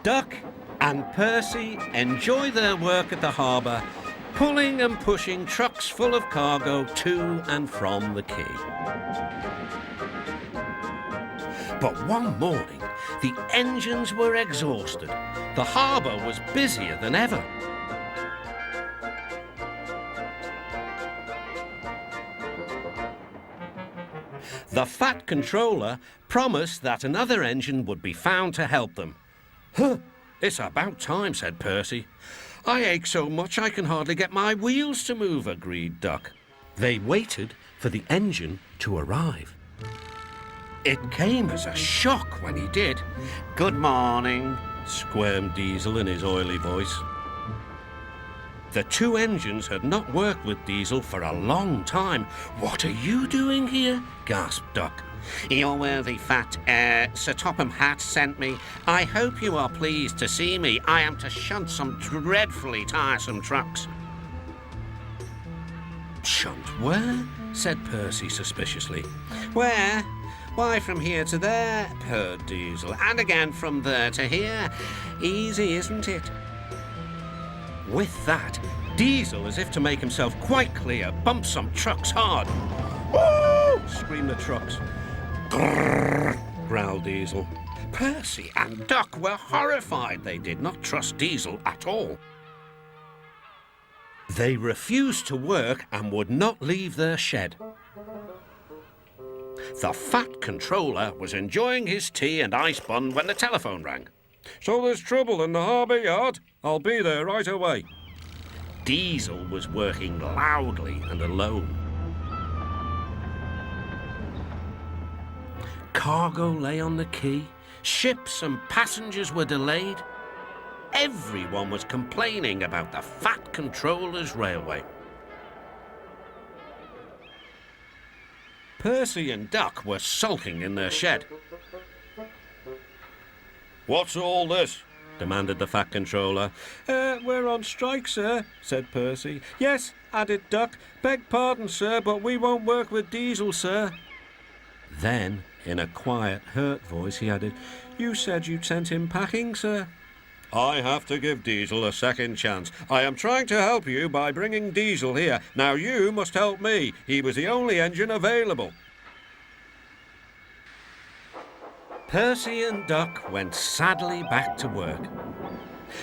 Duck and Percy enjoy their work at the harbour, pulling and pushing trucks full of cargo to and from the quay. But one morning, the engines were exhausted. The harbour was busier than ever. The Fat Controller promised that another engine would be found to help them. "Huh, it's about time," said Percy. "I ache so much I can hardly get my wheels to move," agreed Duck. They waited for the engine to arrive. It came as a shock when he did. "Good morning," squirmed Diesel in his oily voice. The two engines had not worked with Diesel for a long time. "What are you doing here?" gasped Duck. "Your worthy fat, Sir Topham Hatt sent me. I hope you are pleased to see me. I am to shunt some dreadfully tiresome trucks." "Shunt where?" said Percy suspiciously. "Where? Why, from here to there," purred Diesel, "and again from there to here. Easy, isn't it?" With that, Diesel, as if to make himself quite clear, bumped some trucks hard. "Woo!" screamed the trucks. "Grrr!" growled Diesel. Percy and Duck were horrified. They did not trust Diesel at all. They refused to work and would not leave their shed. The Fat Controller was enjoying his tea and ice bun when the telephone rang. "So there's trouble in the harbour yard? I'll be there right away." Diesel was working loudly and alone. Cargo lay on the quay. Ships and passengers were delayed. Everyone was complaining about the Fat Controller's railway. Percy and Duck were sulking in their shed. "What's all this?" demanded the Fat Controller. We're on strike, sir," said Percy. "Yes," added Duck. "Beg pardon, sir, but we won't work with Diesel, sir." Then, in a quiet, hurt voice, he added, "You said you'd sent him packing, sir." "I have to give Diesel a second chance. I am trying to help you by bringing Diesel here. Now you must help me. He was the only engine available." Percy and Duck went sadly back to work.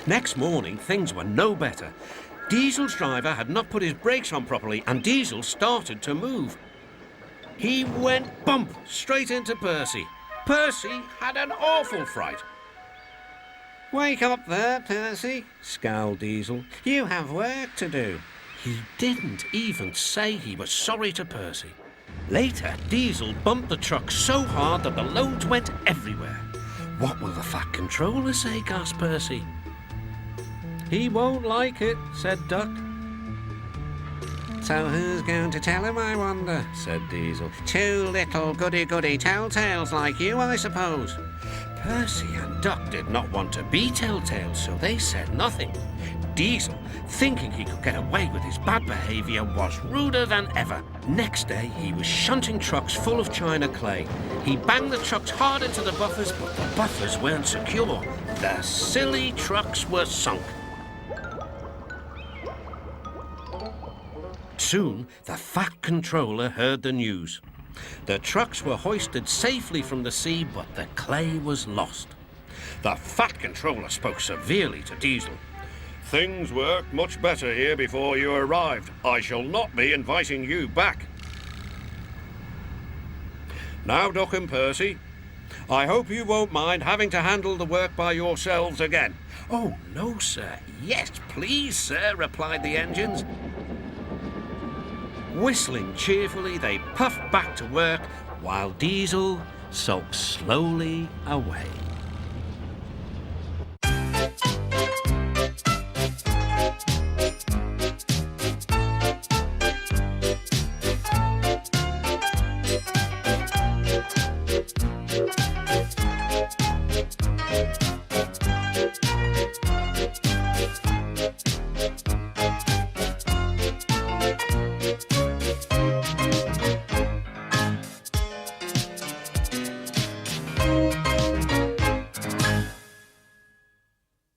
Next morning, things were no better. Diesel's driver had not put his brakes on properly, and Diesel started to move. He went bump straight into Percy. Percy had an awful fright. "Wake up there, Percy," scowled Diesel. "You have work to do." He didn't even say he was sorry to Percy. Later, Diesel bumped the truck so hard that the loads went everywhere. "What will the Fat Controller say?" gasped Percy. "He won't like it," said Duck. "So who's going to tell him, I wonder?" said Diesel. "Two little goody-goody telltales like you, I suppose." Percy and Duck did not want to be telltales, so they said nothing. Diesel, thinking he could get away with his bad behaviour, was ruder than ever. Next day, he was shunting trucks full of china clay. He banged the trucks hard into the buffers, but the buffers weren't secure. The silly trucks were sunk. Soon, the Fat Controller heard the news. The trucks were hoisted safely from the sea, but the clay was lost. The Fat Controller spoke severely to Diesel. "Things worked much better here before you arrived. I shall not be inviting you back. Now, Duck and Percy, I hope you won't mind having to handle the work by yourselves again." "Oh, no, sir. Yes, please, sir," replied the engines. Whistling cheerfully, they puffed back to work, while Diesel sulked slowly away.